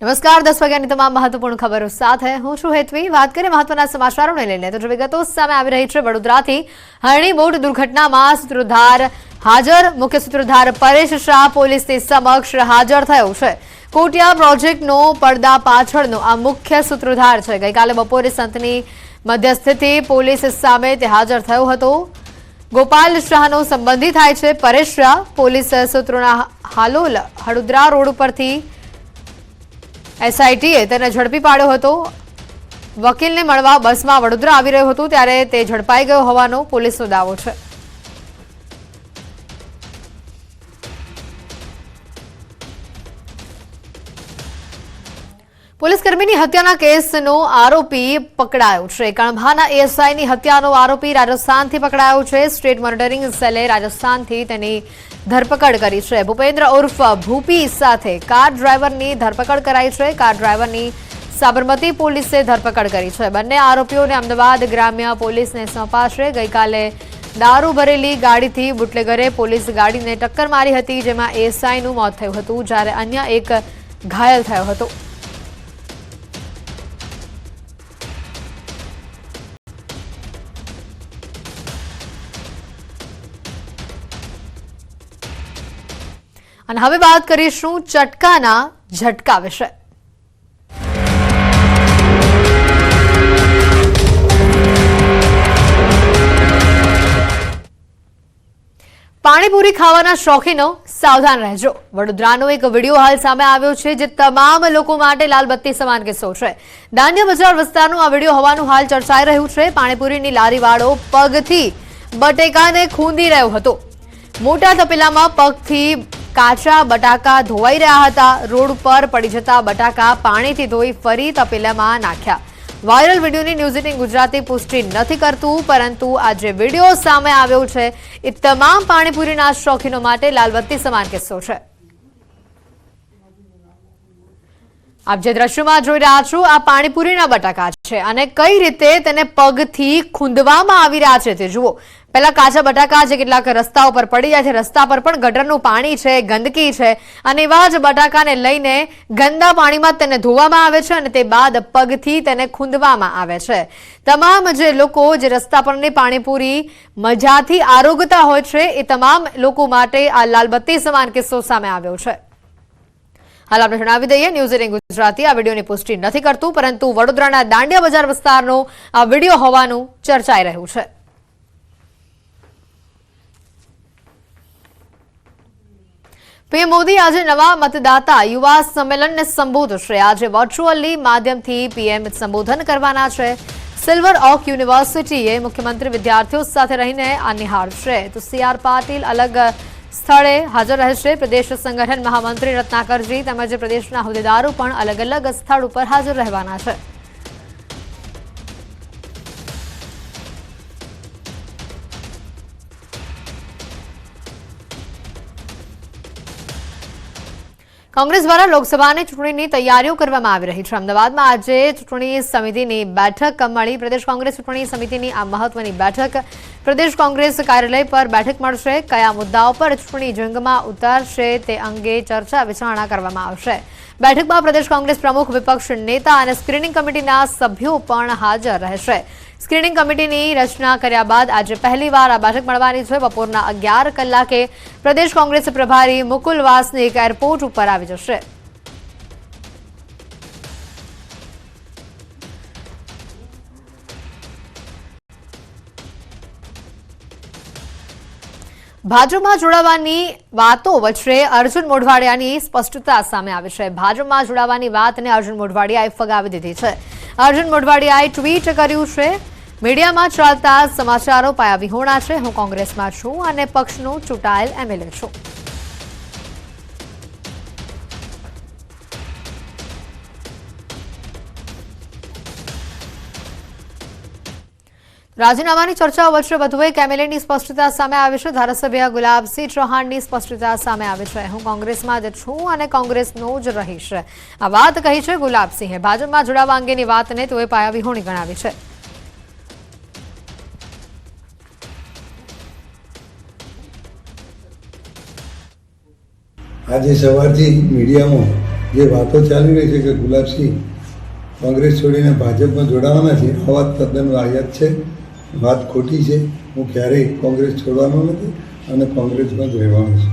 નમસ્કાર 10 વાગ્યાની તમામ મહત્વપૂર્ણ ખબરો સાથે હું છું હેતવી। વાત કરીએ મહત્વના સમાચારોને લઈને તો વિગતો સામે આવી રહી છે। વડોદરાથી હરણી બોટ દુર્ઘટનામાં સૂત્રધાર હાજર। મુખ્ય સૂત્રધાર પરેશ શાહ પોલીસની સમક્ષ હાજર થયો છે। કોટિયા પ્રોજેક્ટનો પડદા પાછળનો આ મુખ્ય સૂત્રધાર છે। ગઈકાલે બપોરે સંતની મધ્યસ્થીથી પોલીસ સામે તે હાજર થયો હતો। ગોપાલ શાહનો સંબંધી થાય છે પરેશ શાહ। પોલીસ સૂત્રોના હાલોલ હળુદરા રોડ ઉપરથી એસઆઈટીએ તેને ઝડપી પાડ્યો હતો। વકીલને મળવા બસમાં વડોદરા આવી રહ્યો હતો ત્યારે તે ઝડપાઈ ગયો હોવાનો પોલીસનો દાવો છે। પોલીસકર્મીની હત્યાના કેસનો આરોપી પકડાયો છે। કણભાના એએસઆઈની હત્યાનો આરોપી રાજસ્થાનથી પકડાયો છે। સ્ટેટ મોનિટરિંગ સેલે રાજસ્થાનથી તેની ધરપકડ કરી છે। ભૂપેન્દ્ર ઉર્ફ ભૂપી સાથે કાર ડ્રાઈવરની ધરપકડ કરાઈ છે। કાર ડ્રાઈવરની સાબરમતી પોલીસે ધરપકડ કરી છે। બંને આરોપીઓને અમદાવાદ ગ્રામ્ય પોલીસને સોંપાશે। ગઈકાલે દારૂ ભરેલી ગાડીથી બુટલેગરે પોલીસ ગાડીને ટક્કર મારી હતી, જેમાં એએસઆઈનું મોત થયું હતું જ્યારે અન્ય એક ઘાયલ થયો હતો। અને હવે વાત કરીશું ચટકાના ઝટકા વિશે। પાણીપુરી ખાવાના શોખીનો સાવધાન રહેજો। વડોદરાનો એક વિડીયો હાલ સામે આવ્યો છે જે તમામ લોકો માટે લાલબત્તી સમાન કિસ્સો છે। દાંડિયા બજાર વિસ્તારનો આ વિડીયો હોવાનું હાલ ચર્ચાઈ રહ્યું છે। પાણીપુરીની લારીવાળો પગથી બટેકાને ખૂંદી રહ્યો હતો। મોટા તપેલામાં પગથી કાચા બટાકા ધોવાઈ રહ્યા હતા। રોડ પર પડી જતા બટાકા પાણીથી ધોઈ ફરી તપેલામાં નાખ્યા। વાયરલ વિડીયોની ન્યૂઝ 18 ગુજરાતી પુષ્ટિ નથી કરતું, પરંતુ આ જે વિડીયો સામે આવ્યો છે એ તમામ પાણીપુરીના શોખીનો માટે લાલબત્તી સમાન કિસ્સો છે। આપ જે દ્રશ્યોમાં જોઈ રહ્યા છો આ પાણીપુરીના બટાકા છે અને કઈ રીતે તેને પગથી ખૂંદવામાં આવી રહ્યા છે તે જુઓ। પહેલા કાચા બટાકા જે કેટલાક રસ્તા ઉપર પડી જાય છે, રસ્તા પર પણ ગટરનું પાણી છે, ગંદકી છે અને એવા જ બટાકાને લઈને ગંદા પાણીમાં તેને ધોવામાં આવે છે અને તે બાદ પગથી તેને ખૂંદવામાં આવે છે। તમામ જે લોકો જે રસ્તા પરની પાણીપુરી મજાથી આરોગતા હોય છે એ તમામ લોકો માટે આ લાલબત્તી સમાન કિસ્સો સામે આવ્યો છે। હાલ આપણે જણાવી દઈએ, ન્યૂઝ 18 ગુજરાતી આ વિડીયોની પુષ્ટિ નથી કરતું, પરંતુ વડોદરાના દાંડિયા બજાર વિસ્તારનો આ વિડીયો હોવાનું ચર્ચાઈ રહ્યું છે। પીએમ મોદી આજે નવા મતદાતા યુવા સંમેલનને સંબોધશે। આજે વર્ચ્યુઅલી માધ્યમથી પીએમ સંબોધન કરવાના છે। સિલ્વર ઓક યુનિવર્સિટીએ મુખ્યમંત્રી વિદ્યાર્થીઓ સાથે રહીને આ નિહાળશે। તો સીઆર પાટીલ અલગ સ્થળે હાજર રહેશે। પ્રદેશ સંગઠન મહામંત્રી રત્નાકરજી તેમજ પ્રદેશના હોદ્દેદારો પણ અલગ અલગ સ્થળ ઉપર હાજર રહેવાના છે। કોંગ્રેસ દ્વારા લોકસભાની ચૂંટણીની તૈયારીઓ કરવામાં આવી રહી છે। અમદાવાદમાં આજે ચૂંટણી સમિતિની બેઠક મળી। પ્રદેશ કોંગ્રેસ ચૂંટણી સમિતિની આ મહત્વની બેઠક પ્રદેશ કોંગ્રેસ કાર્યાલય પર બેઠક મળશે। કયા મુદ્દાઓ પર ચૂંટણી જંગમાં ઉતરશે તે અંગે ચર્ચા વિચારણા કરવામાં આવશે। બેઠકમાં પ્રદેશ કોંગ્રેસ પ્રમુખ, વિપક્ષ નેતા અને સ્ક્રીનિંગ કમિટીના સભ્યો પણ હાજર રહેશે। સ્ક્રીનિંગ કમિટીની રચના કર્યા બાદ આજે પહેલીવાર આ બેઠક મળવાની છે। બપોરના 11 કલાકે પ્રદેશ કોંગ્રેસ પ્રભારી મુકુલ વાસનિક એરપોર્ટ ઉપર આવી જશે। ભાજપમાં જોડાવાની વાતો વચ્ચે અર્જુન મોઢવાડિયાની સ્પષ્ટતા સામે આવી છે। ભાજપમાં જોડાવાની વાતને અર્જુન મોઢવાડિયાએ ફગાવી દીધી છે। અર્જુન મોઢવાડિયાએ ટ્વીટ કર્યું છે, મીડિયામાં ચાલતા સમાચારો પાયાવિહોણા છે। હું કોંગ્રેસમાં છું અને પક્ષનો ચૂંટાયેલ એમએલએ છું। રાજીનામાની ચર્ચાઓ વચ્ચે વધુ એક એમએલએની સ્પષ્ટતા સામે આવી છે। ધારાસભ્ય ગુલાબસિંહ ચૌહાણની સ્પષ્ટતા સામે આવી છે। હું કોંગ્રેસમાં જ છું અને કોંગ્રેસનો જ રહીશ, આ વાત કહી છે ગુલાબસિંહે। ભાજપમાં જોડાવા અંગેની વાતને તેઓએ પાયાવિહોણી ગણાવી છે। આજે સવારથી મીડિયામાં જે વાતો ચાલી રહી છે કે ગુલાબસિંહ કોંગ્રેસ છોડીને ભાજપમાં જોડાવાના છે, આ વાત તદ્દન વાહિયાત છે, વાત ખોટી છે. હું ક્યારેય કોંગ્રેસ છોડવાનો નથી અને કોંગ્રેસમાં જ રહેવાનો છું.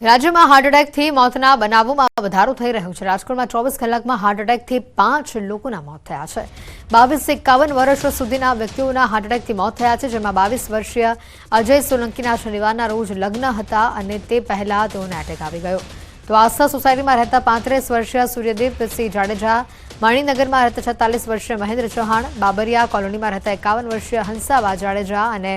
રાજ્યમાં હાર્ટ એટેકથી મોતના બનાવોમાં વધારો થઈ રહ્યો છે. રાજકોટમાં 24 કલાકમાં હાર્ટ એટેકથી 5 લોકોના મોત થયા છે. 22 થી 51 વર્ષ સુધીના વ્યક્તિઓના હાર્ટ એટેકથી મોત થયા છે, જેમાં 22 વર્ષીય અજય સોલંકીના શનિવારના રોજ લગ્ન હતા અને તે પહેલા તેઓને એટેક આવી ગયો. તો આસ્થા સોસાયટીમાં રહેતા 35 વર્ષીય સૂર્યદીપસિંહ જાડેજા, મણિનગરમાં રહેતા 46 વર્ષીય મહેન્દ્ર ચૌહાણ, બાબરિયા કોલોનીમાં રહેતા 51 વર્ષીય હંસાબા જાડેજા અને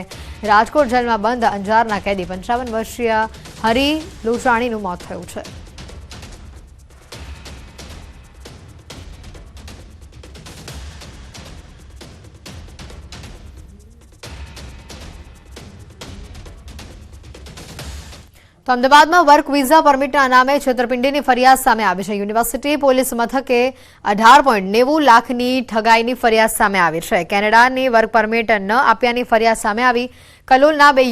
રાજકોટ જેલમાં બંધ અંજારના કેદી 55 વર્ષીય હરી લોચાણીનું મોત થયું છે. તો અમદાવાદમાં વર્ક વિઝા પરમિટના નામે છેતરપિંડીની ફરિયાદ સામે આવી છે. યુનિવર્સિટી પોલીસ મથકે 18.90 લાખની ઠગાઈની ફરિયાદ સામે આવી છે. કેનેડાની વર્ક પરમિટ ન આપ્યાની ફરિયાદ સામે આવી. કલોલના બે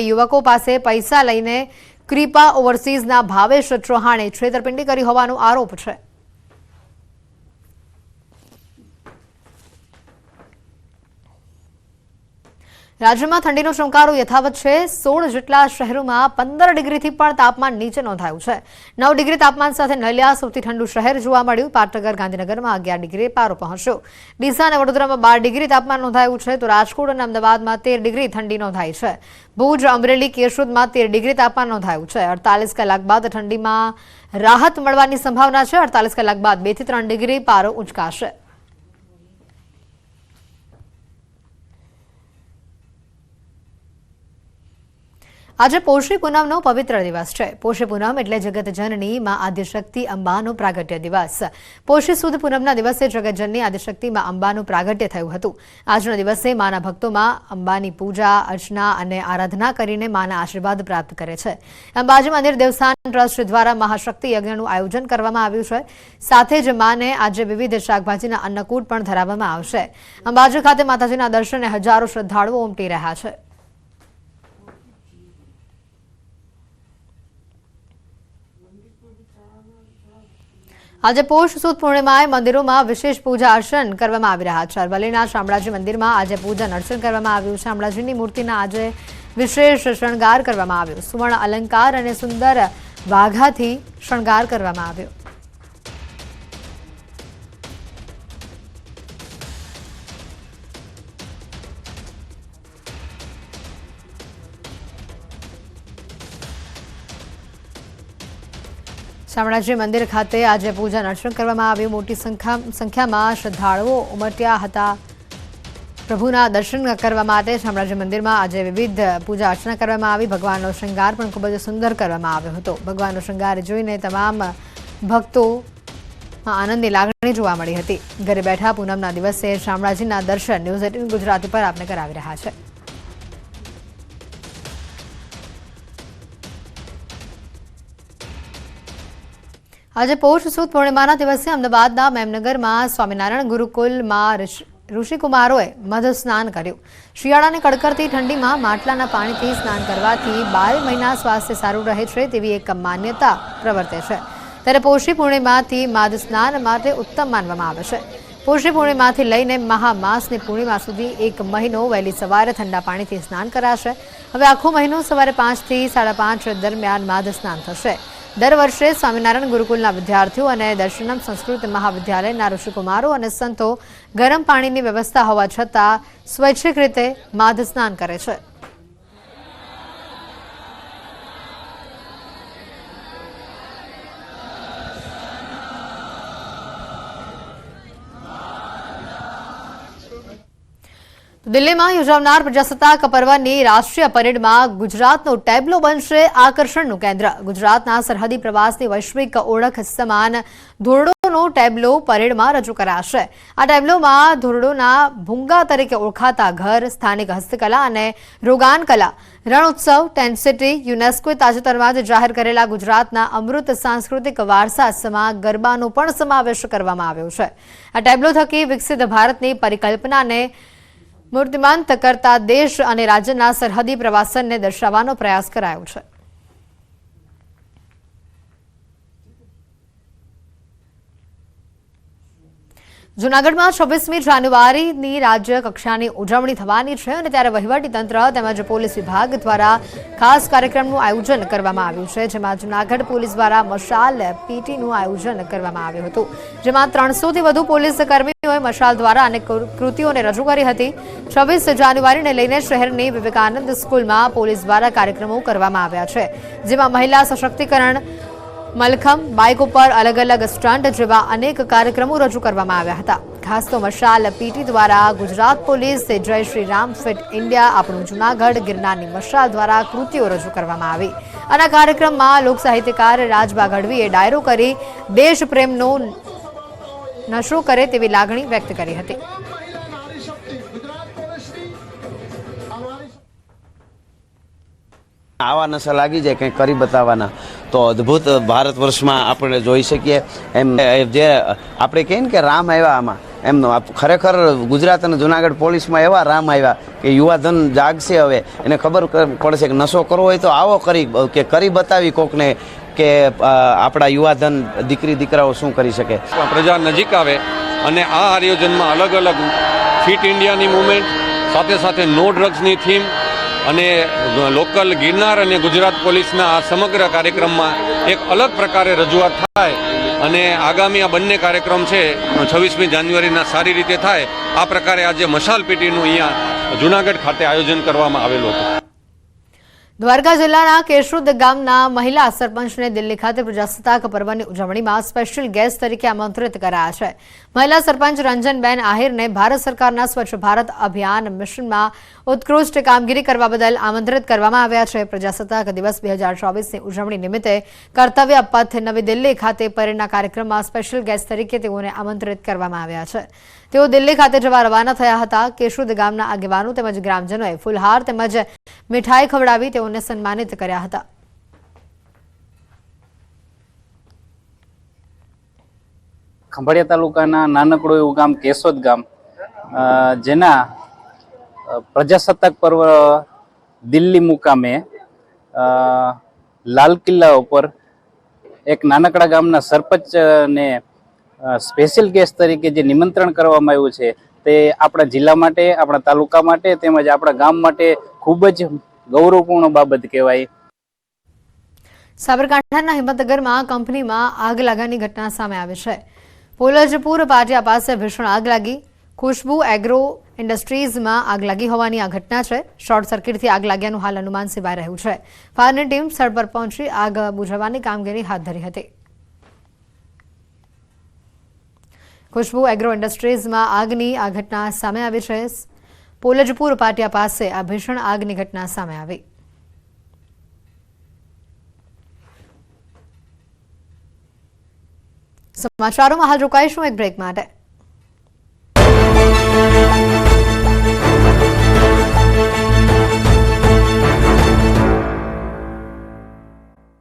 યુવકો પાસે પૈસા લઈને ક્રિપા ઓવરસીઝના ભાવેશ ચૌહાણે છેતરપિંડી કરી હોવાનો આરોપ છે. રાજ્યમાં ઠંડીનો ચમકારો યથાવત છે. 16 જેટલા શહેરોમાં 15 ડિગ્રીથી પણ તાપમાન નીચે નોંધાયું છે. 9 ડિગ્રી તાપમાન સાથે નલિયા સૌથી ઠંડુ શહેર જોવા મળ્યું. પાટનગર ગાંધીનગરમાં 11 ડિગ્રી પારો પહોંચ્યો. ડીસા અને વડોદરામાં 12 ડિગ્રી તાપમાન નોંધાયું છે. તો રાજકોટ અને અમદાવાદમાં 13 ડિગ્રી ઠંડી નોંધાઈ છે. ભુજ, અમરેલી, કેશોદમાં 13 ડિગ્રી તાપમાન નોંધાયું છે. 48 કલાક બાદ ઠંડીમાં રાહત મળવાની સંભાવના છે. 48 કલાક બાદ 2 થી 3 ડિગ્રી પારો ઉંચકાશે. આજે પોષી પૂનમનો પવિત્ર દિવસ છે. પોષી પૂનમ એટલે જગતજનની માં આદ્યશક્તિ અંબાનો પ્રાગટ્ય દિવસ. પોષી સુદ પૂનમના દિવસે જગતજનની આદ્યશક્તિ માં અંબાનું પ્રાગટ્ય થયું હતું. આજના દિવસે માના ભક્તોમાં અંબાની પૂજા, અર્ચના અને આરાધના કરીને માના આશીર્વાદ પ્રાપ્ત કરે છે. અંબાજી મંદિર દેવસ્થાન ટ્રસ્ટ દ્વારા મહાશક્તિ યજ્ઞનું આયોજન કરવામાં આવ્યું છે. સાથે જ માને આજે વિવિધ શાકભાજીના અન્નકૂટ પણ ધરાવવામાં આવશે. અંબાજી ખાતે માતાજીના દર્શને હજારો શ્રદ્ધાળુઓ ઉમટી રહ્યા છે. આજે પોષ સુદ પૂર્ણિમાએ મંદિરોમાં વિશેષ પૂજા અર્ચન કરવામાં આવી રહ્યા છે. અરવલ્લીના શામળાજી મંદિરમાં આજે પૂજન અર્ચન કરવામાં આવ્યું. શામળાજીની મૂર્તિના આજે વિશેષ શણગાર કરવામાં આવ્યો. સુવર્ણ અલંકાર અને સુંદર વાઘાથી શણગાર કરવામાં આવ્યો. શામળાજી મંદિર ખાતે આજે પૂજન અર્ચન કરવામાં આવ્યું. મોટી સંખ્યામાં શ્રદ્ધાળુઓ ઉમટ્યા હતા પ્રભુના દર્શન કરવા માટે. શામળાજી મંદિરમાં આજે વિવિધ પૂજા અર્ચના કરવામાં આવી. ભગવાનનો શૃંગાર પણ ખૂબ જ સુંદર કરવામાં આવ્યો હતો. ભગવાનનો શૃંગાર જોઈને તમામ ભક્તોમાં આનંદની લાગણી જોવા મળી હતી. ઘરે બેઠા પૂનમના દિવસે શામળાજીના દર્શન ન્યૂઝ 18 ગુજરાતી પર આપને કરાવી રહ્યા છે. આજે પોષ સુદ પૂર્ણિમાના દિવસે અમદાવાદના મેમનગરમાં સ્વામિનારાયણ ગુરુકુલમાં ઋષિકુમારોએ મધ સ્નાન કર્યું. શિયાળાની કડકડતી ઠંડીમાં માટલાના પાણીથી સ્નાન કરવાથી 12 મહિના સ્વાસ્થ્ય સારું રહે છે તેવી એક માન્યતા પ્રવર્તે છે. ત્યારે પોષી પૂર્ણિમાથી માધ સ્નાન માટે ઉત્તમ માનવામાં આવે છે. પોષી પૂર્ણિમાથી લઈને મહામાસની પૂર્ણિમા સુધી 1 મહિનો વહેલી સવારે ઠંડા પાણીથી સ્નાન કરાશે. હવે આખો મહિનો સવારે 5 થી 5:30 દરમિયાન માધ સ્નાન થશે. દર વર્ષે સ્વામિનારાયણ ગુરુકુલના વિદ્યાર્થીઓ અને દર્શનમ સંસ્કૃત મહાવિદ્યાલયના ઋષિકુમારો અને સંતો ગરમ પાણીની વ્યવસ્થા હોવા છતાં સ્વૈચ્છિક રીતે માધ સ્નાન કરે છે. દિલ્હીમાં યોજાનાર પ્રજાસત્તાક પર્વની રાષ્ટ્રીય પરેડમાં ગુજરાતનો ટેબ્લો બનશે આકર્ષણનું કેન્દ્ર. ગુજરાતના સરહદી પ્રવાસની વૈશ્વિક ઓળખ સમાન ધોરડોનો ટેબ્લો પરેડમાં રજૂ કરાશે. આ ટેબ્લોમાં ધોરડોના ભૂંગા તરીકે ઓળખાતા ઘર, સ્થાનિક હસ્તકલા અને રોગાન કલા, રણોત્સવ, ટેન્ટ સિટી, યુનેસ્કોએ તાજેતરમાં જ જાહેર કરેલા ગુજરાતના અમૃત સાંસ્કૃતિક વારસા સમા ગરબાનો પણ સમાવેશ કરવામાં આવ્યો છે. આ ટેબ્લો થકી વિકસિત ભારતની પરિકલ્પનાને મૂર્તિમાન કરતા દેશ અને રાજ્યના સરહદી પ્રવાસનને દર્શાવવાનો પ્રયાસ કરાયો છે. જૂનાગઢમાં 26મી જાન્યુઆરીની રાજ્ય કક્ષાની ઉજવણી થવાની છે અને ત્યારે વહીવટીતંત્ર તેમજ પોલીસ વિભાગ દ્વારા ખાસ કાર્યક્રમનું આયોજન કરવામાં આવ્યું છે, જેમાં જૂનાગઢ પોલીસ દ્વારા મશાલ પીટીનું આયોજન કરવામાં આવ્યું હતું, જેમાં 300થી વધુ પોલીસ કર્મીઓએ મશાલ દ્વારા અનેક કૃતિઓને રજૂ કરી હતી। 26 જાન્યુઆરીને લઈને શહેરની વિવેકાનંદ સ્કૂલમાં પોલીસ દ્વારા કાર્યક્રમો કરવામાં આવ્યા છે, જેમાં મહિલા સશક્તિકરણ, મલખમ, બાઇક ઉપર અલગ અલગ સ્ટન્ટ જેવા અનેક કાર્યક્રમો રજૂ કરવામાં આવ્યા હતા। ખાસ તો મશાલ પીટી દ્વારા ગુજરાત પોલીસ જય શ્રી રામ ફિટ ઇન્ડિયા આપણું જૂનાગઢ ગિરનારની મશાલ દ્વારા કૃતિઓ રજૂ કરવામાં આવી અને કાર્યક્રમમાં લોક સાહિત્યકાર રાજબા ગઢવીએ ડાયરો કરી દેશપ્રેમનો નશો કરે તેવી લાગણી વ્યક્ત કરી હતી। આવા નશા લાગી જાય કંઈક કરી બતાવવાના તો અદ્ભુત ભારત વર્ષમાં આપણે જોઈ શકીએ। એમ જે આપણે કહીએ ને કે રામ આવ્યા આમાં એમનો ખરેખર ગુજરાત અને જુનાગઢ પોલીસમાં એવા રામ આવ્યા કે યુવાધન જાગશે, હવે એને ખબર પડશે કે નશો કરવો હોય તો આવો કરી બતાવી કોકને કે આપણા યુવાધન દીકરી દીકરાઓ શું કરી શકે। પ્રજા નજીક આવે અને આ આયોજનમાં અલગ અલગ ફિટ ઇન્ડિયાની મૂવમેન્ટ સાથે સાથે નો ડ્રગ્સની થીમ અને લોકલ ગિરનાર અને ગુજરાત પોલીસના આ સમગ્ર કાર્યક્રમમાં એક અલગ પ્રકારે રજૂઆત થાય અને આગામી આ બંને કાર્યક્રમ છે 26મી જાન્યુઆરીના સારી રીતે થાય આ પ્રકારે આજે મશાલ પીટીનું અહીંયા જૂનાગઢ ખાતે આયોજન કરવામાં આવેલું હતું। દ્વારકા જિલ્લાના કેશોદ ગામના મહિલા સરપંચને દિલ્હી ખાતે પ્રજાસત્તાક પર્વની ઉજવણીમાં સ્પેશિયલ ગેસ્ટ તરીકે આમંત્રિત કરાયા છે। મહિલા સરપંચ રંજનબેન આહિરને ભારત સરકારના સ્વચ્છ ભારત અભિયાન મિશનમાં ઉત્કૃષ્ટ કામગીરી કરવા બદલ આમંત્રિત કરવામાં આવ્યા છે। પ્રજાસત્તાક દિવસ 2024ની ઉજવણી નિમિત્તે કર્તવ્ય પથ નવી દિલ્હી ખાતે પરેડના કાર્યક્રમમાં સ્પેશિયલ ગેસ્ટ તરીકે તેઓને આમંત્રિત કરવામાં આવ્યા છે। તેઓ દિલ્હી ખાતે જવા રવાના થયા હતા। કેશોદ ગામના આગેવાનો તેમજ ગ્રામજનોએ ફૂલહાર તેમજ મીઠાઈ ખવડાવી તેઓને સન્માનિત કર્યા હતા। ખંભાળિયા તાલુકાના નાનકડું એવું ગામ કેશોદ ગામ, જેના પ્રજાસત્તાક પર્વ દિલ્હી મુકામે લાલ કિલ્લા ઉપર એક નાનકડા ગામના સરપંચને સ્પેશિયલ ગેસ્ટ તરીકે જે નિમંત્રણ કરવામાં આવ્યું છે તે આપણા જિલ્લા માટે, આપણા તાલુકા માટે તેમજ આપણા ગામ માટે ખૂબ જ ગૌરવપૂર્ણ બાબત કહેવાય। સાબરકાંઠાના હિંમતનગરમાં કંપનીમાં આગ લાગવાની ઘટના સામે આવી છે। પોલજપુર પાટિયા પાસે ભીષણ આગ લાગી। ખુશ્બુ એગ્રો ઇન્ડસ્ટ્રીઝમાં આગ લાગી હોવાની આ ઘટના છે। શોર્ટ સર્કિટથી આગ લાગ્યાનું હાલ અનુમાન સેવાઈ રહ્યું છે। ફાયરની ટીમ સ્થળ પર પહોંચી આગ બુઝાવવાની કામગીરી હાથ ધરી હતી। ખુશ્બુ એગ્રો ઇન્ડસ્ટ્રીઝમાં આગની આ ઘટના સામે આવી છે। પોલજપુર પાટિયા પાસે આ ભીષણ આગની ઘટના સામે આવી। સમાચારોમાં હાલ રોકાઈશું એક બ્રેક માટે।